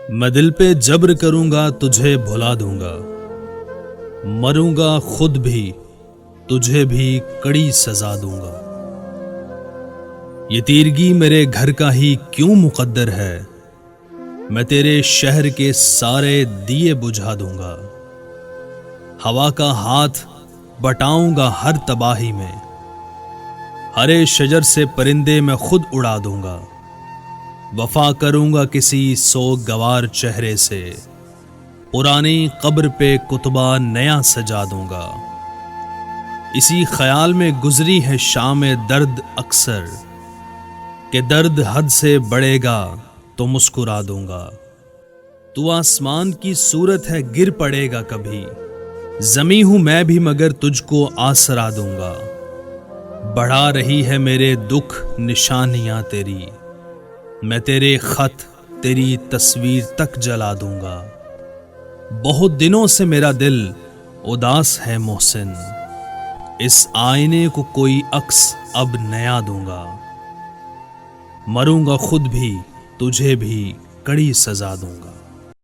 میں دل پہ جبر کروں گا تجھے بھلا دوں گا، مروں گا خود بھی تجھے بھی کڑی سزا دوں گا۔ یہ تیرگی میرے گھر کا ہی کیوں مقدر ہے، میں تیرے شہر کے سارے دیے بجھا دوں گا۔ ہوا کا ہاتھ بٹاؤں گا ہر تباہی میں، ہرے شجر سے پرندے میں خود اڑا دوں گا۔ وفا کروں گا کسی سوگوار چہرے سے، پرانی قبر پہ کتبہ نیا سجا دوں گا۔ اسی خیال میں گزری ہے شام درد اکثر، کہ درد حد سے بڑھے گا تو مسکرا دوں گا۔ تو آسمان کی صورت ہے گر پڑے گا کبھی، زمیں ہوں میں بھی مگر تجھ کو آسرا دوں گا۔ بڑھا رہی ہے میرے دکھ نشانیاں تیری، میں تیرے خط تیری تصویر تک جلا دوں گا۔ بہت دنوں سے میرا دل اداس ہے محسن، اس آئینے کو کوئی عکس اب نیا دوں گا۔ مروں گا خود بھی تجھے بھی کڑی سزا دوں گا۔